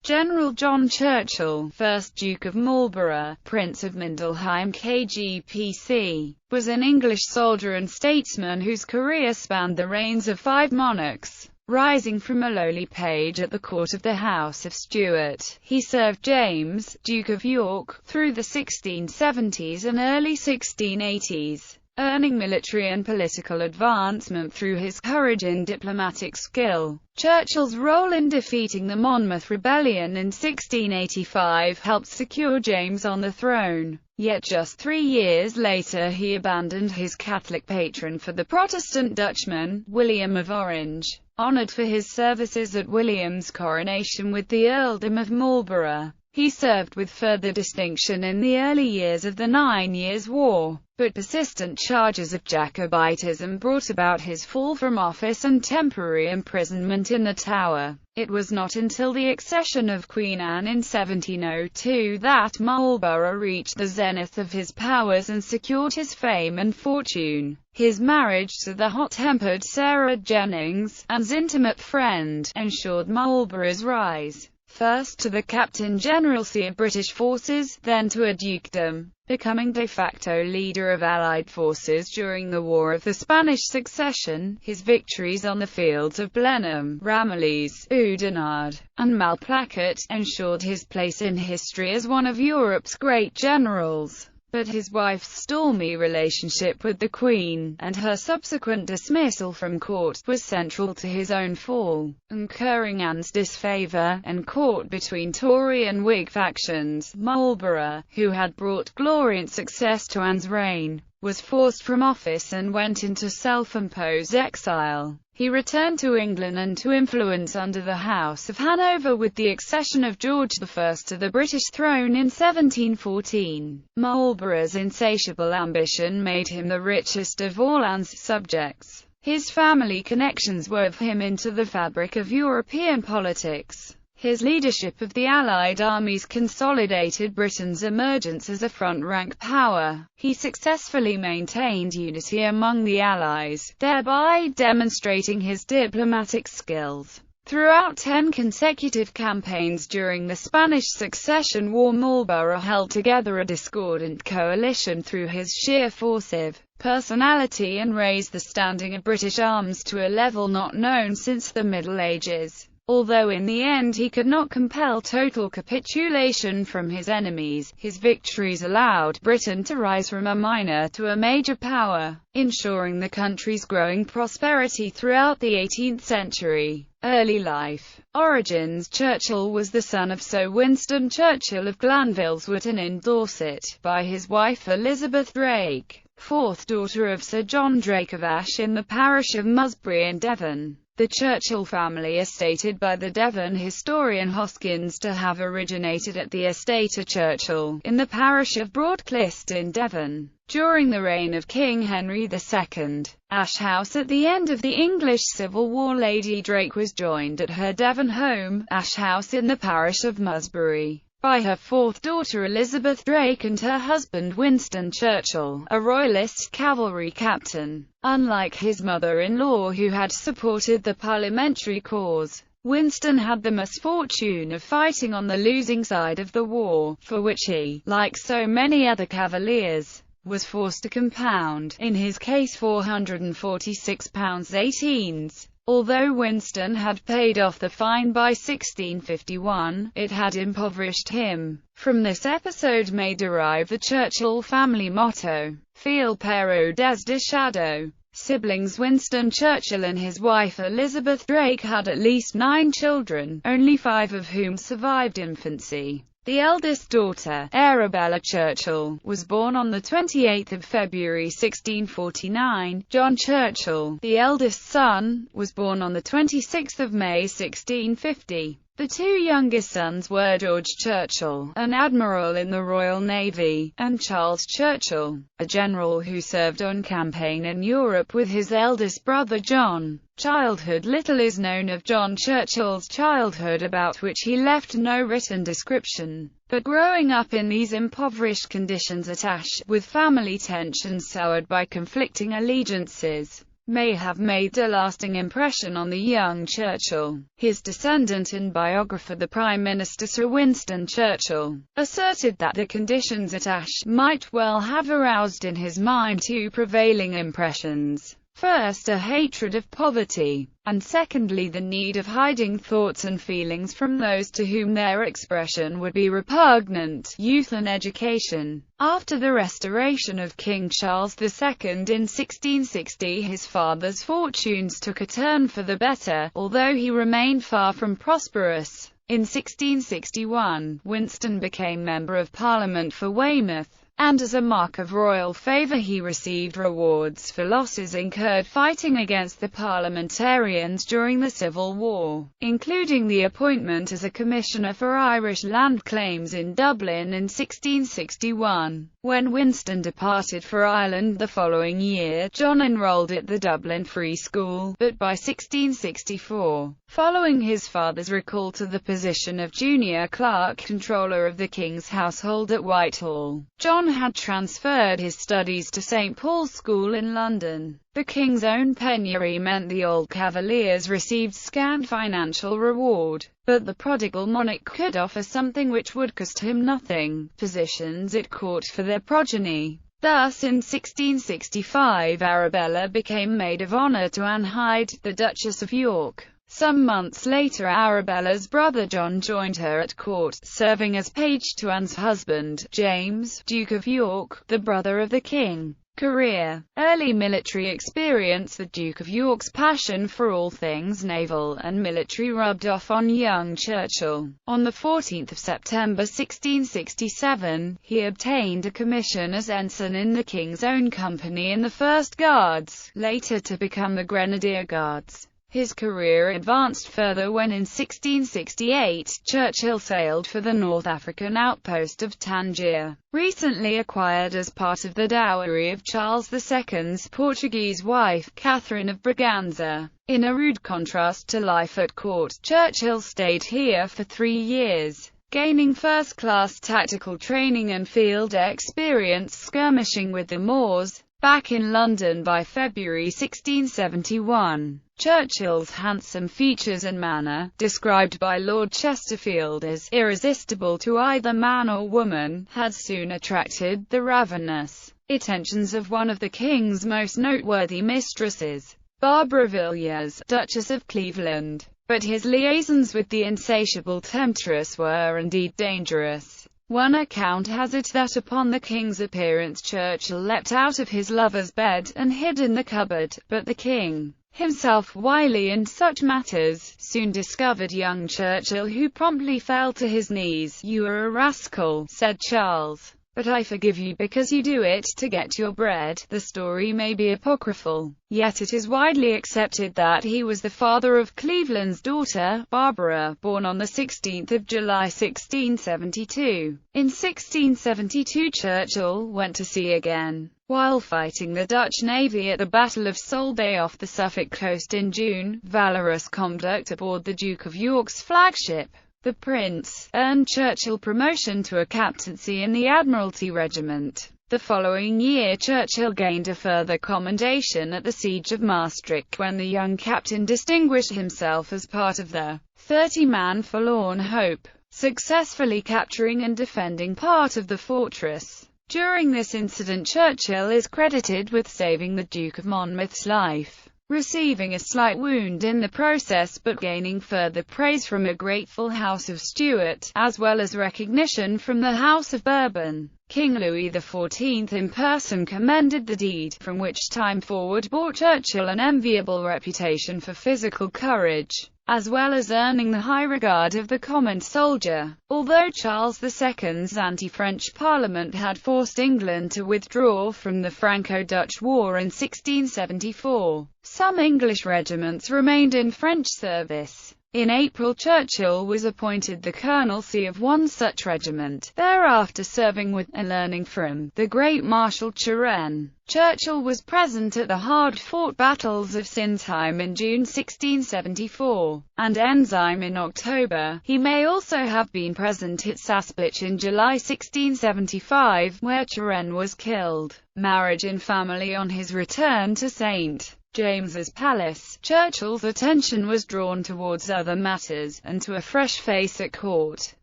General John Churchill, 1st Duke of Marlborough, Prince of Mindelheim KGPC, was an English soldier and statesman whose career spanned the reigns of 5 monarchs. Rising from a lowly page at the court of the House of Stuart, he served James, Duke of York, through the 1670s and early 1680s. Earning military and political advancement through his courage and diplomatic skill. Churchill's role in defeating the Monmouth Rebellion in 1685 helped secure James on the throne. Yet just 3 years later he abandoned his Catholic patron for the Protestant Dutchman, William of Orange. Honoured for his services at William's coronation with the earldom of Marlborough, he served with further distinction in the early years of the 9 Years' War, but persistent charges of Jacobitism brought about his fall from office and temporary imprisonment in the Tower. It was not until the accession of Queen Anne in 1702 that Marlborough reached the zenith of his powers and secured his fame and fortune. His marriage to the hot-tempered Sarah Jennings, Anne's intimate friend, ensured Marlborough's rise. First to the Captain Generalcy of British forces, then to a dukedom, becoming de facto leader of Allied forces during the War of the Spanish Succession. His victories on the fields of Blenheim, Ramillies, Oudenarde, and Malplaquet ensured his place in history as one of Europe's great generals. But his wife's stormy relationship with the Queen, and her subsequent dismissal from court, was central to his own fall. Incurring Anne's disfavour, and caught between Tory and Whig factions, Marlborough, who had brought glory and success to Anne's reign, was forced from office and went into self-imposed exile. He returned to England and to influence under the House of Hanover with the accession of George I to the British throne in 1714. Marlborough's insatiable ambition made him the richest of all Anne's subjects. His family connections wove him into the fabric of European politics. His leadership of the Allied armies consolidated Britain's emergence as a front-rank power. He successfully maintained unity among the Allies, thereby demonstrating his diplomatic skills. Throughout 10 consecutive campaigns during the Spanish Succession War, Marlborough held together a discordant coalition through his sheer forcive personality and raised the standing of British arms to a level not known since the Middle Ages. Although in the end he could not compel total capitulation from his enemies, his victories allowed Britain to rise from a minor to a major power, ensuring the country's growing prosperity throughout the 18th century. Early life. Origins. Churchill was the son of Sir Winston Churchill of Glanvilleswotton in Dorset, by his wife Elizabeth Drake, 4th daughter of Sir John Drake of Ashe in the parish of Musbury in Devon. The Churchill family is stated by the Devon historian Hoskins to have originated at the estate of Churchill, in the parish of Broadclyst in Devon, during the reign of King Henry II. Ashe House. At the end of the English Civil War, Lady Drake was joined at her Devon home, Ashe House in the parish of Musbury, by her 4th daughter Elizabeth Drake and her husband Winston Churchill, a Royalist cavalry captain. Unlike his mother-in-law who had supported the parliamentary cause, Winston had the misfortune of fighting on the losing side of the war, for which he, like so many other cavaliers, was forced to compound, in his case £446.18. Although Winston had paid off the fine by 1651, it had impoverished him. From this episode may derive the Churchill family motto, Fil Pero des Shadow. Siblings. Winston Churchill and his wife Elizabeth Drake had at least 9 children, only 5 of whom survived infancy. The eldest daughter, Arabella Churchill, was born on 28 February 1649. John Churchill, the eldest son, was born on 26 May 1650. The 2 youngest sons were George Churchill, an admiral in the Royal Navy, and Charles Churchill, a general who served on campaign in Europe with his eldest brother John. Childhood. Little is known of John Churchill's childhood, about which he left no written description. But growing up in these impoverished conditions at Ashe, with family tensions soured by conflicting allegiances, may have made a lasting impression on the young Churchill. His descendant and biographer, the Prime Minister Sir Winston Churchill, asserted that the conditions at Ashe might well have aroused in his mind two prevailing impressions. First, a hatred of poverty, and secondly, the need of hiding thoughts and feelings from those to whom their expression would be repugnant. Youth and education. After the restoration of King Charles II in 1660, his father's fortunes took a turn for the better, although he remained far from prosperous. In 1661, Winston became Member of Parliament for Weymouth, and as a mark of royal favour he received rewards for losses incurred fighting against the parliamentarians during the Civil War, including the appointment as a commissioner for Irish land claims in Dublin in 1661. When Winston departed for Ireland the following year, John enrolled at the Dublin Free School, but by 1664, following his father's recall to the position of junior clerk controller of the King's household at Whitehall, John had transferred his studies to St Paul's School in London. The King's own penury meant the old Cavaliers received scant financial reward, but the prodigal monarch could offer something which would cost him nothing: positions at court for their progeny. Thus, in 1665, Arabella became maid of honour to Anne Hyde, the Duchess of York. Some months later, Arabella's brother John joined her at court, serving as page to Anne's husband, James, Duke of York, the brother of the King. Career. Early military experience. The Duke of York's passion for all things naval and military rubbed off on young Churchill. On 14 September 1667, he obtained a commission as ensign in the King's Own Company in the 1st Guards, later to become the Grenadier Guards. His career advanced further when in 1668, Churchill sailed for the North African outpost of Tangier, recently acquired as part of the dowry of Charles II's Portuguese wife, Catherine of Braganza. In a rude contrast to life at court, Churchill stayed here for 3 years, gaining first-class tactical training and field experience skirmishing with the Moors. Back in London by February 1671, Churchill's handsome features and manner, described by Lord Chesterfield as irresistible to either man or woman, had soon attracted the ravenous attentions of one of the King's most noteworthy mistresses, Barbara Villiers, Duchess of Cleveland. But his liaisons with the insatiable temptress were indeed dangerous. One account has it that upon the King's appearance Churchill leapt out of his lover's bed and hid in the cupboard, but the King, himself wily in such matters, soon discovered young Churchill, who promptly fell to his knees. "You are a rascal," said Charles, "but I forgive you because you do it to get your bread." The story may be apocryphal, yet it is widely accepted that he was the father of Cleveland's daughter, Barbara, born on 16 July 1672. In 1672 Churchill went to sea again, while fighting the Dutch navy at the Battle of Solebay off the Suffolk coast in June. Valorous conduct aboard the Duke of York's flagship, the Prince, earned Churchill promotion to a captaincy in the Admiralty Regiment. The following year Churchill gained a further commendation at the Siege of Maastricht, when the young captain distinguished himself as part of the 30-man Forlorn Hope, successfully capturing and defending part of the fortress. During this incident Churchill is credited with saving the Duke of Monmouth's life, receiving a slight wound in the process but gaining further praise from a grateful House of Stuart, as well as recognition from the House of Bourbon. King Louis XIV in person commended the deed, from which time forward brought Churchill an enviable reputation for physical courage, as well as earning the high regard of the common soldier. Although Charles II's anti-French Parliament had forced England to withdraw from the Franco-Dutch War in 1674, some English regiments remained in French service. In April Churchill was appointed the colonelcy of one such regiment, thereafter serving with, and learning from, the great Marshal Turenne. Churchill was present at the hard-fought battles of Sintheim in June 1674, and Ennsheim in October. He may also have been present at Saspich in July 1675, where Turenne was killed. Marriage and family. On his return to St. James's palace, Churchill's attention was drawn towards other matters, and to a fresh face at court.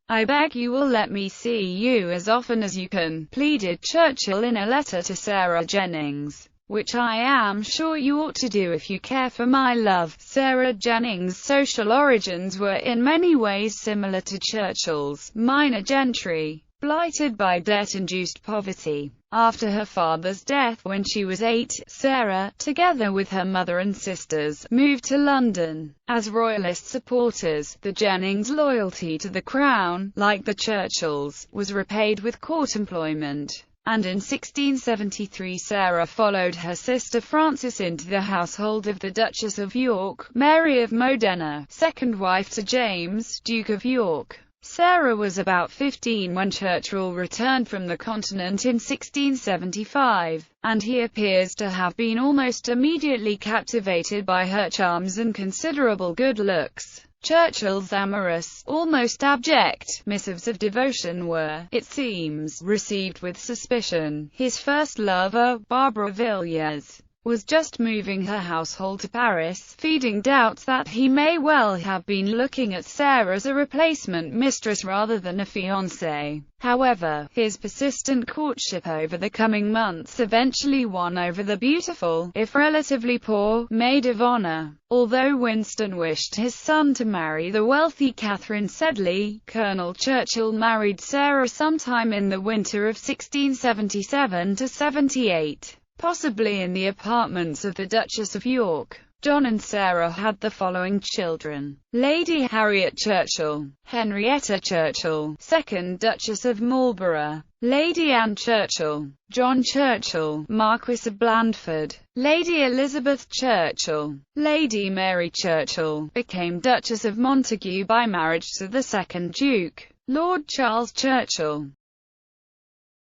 "I beg you will let me see you as often as you can," pleaded Churchill in a letter to Sarah Jennings, "which I am sure you ought to do if you care for my love." Sarah Jennings' social origins were in many ways similar to Churchill's: minor gentry, blighted by debt-induced poverty. After her father's death when she was 8, Sarah, together with her mother and sisters, moved to London. As royalist supporters, the Jennings' loyalty to the Crown, like the Churchills', was repaid with court employment, and in 1673 Sarah followed her sister Frances into the household of the Duchess of York, Mary of Modena, second wife to James, Duke of York. Sarah was about 15 when Churchill returned from the continent in 1675, and he appears to have been almost immediately captivated by her charms and considerable good looks. Churchill's amorous, almost abject, missives of devotion were, it seems, received with suspicion. His first lover, Barbara Villiers, was just moving her household to Paris, feeding doubts that he may well have been looking at Sarah as a replacement mistress rather than a fiancée. However, his persistent courtship over the coming months eventually won over the beautiful, if relatively poor, maid of honor. Although Winston wished his son to marry the wealthy Catherine Sedley, Colonel Churchill married Sarah sometime in the winter of 1677–78. Possibly in the apartments of the Duchess of York. John and Sarah had the following children: Lady Harriet Churchill, Henrietta Churchill, 2nd Duchess of Marlborough, Lady Anne Churchill, John Churchill, Marquis of Blandford, Lady Elizabeth Churchill. Lady Mary Churchill became Duchess of Montagu by marriage to the 2nd Duke, Lord Charles Churchill.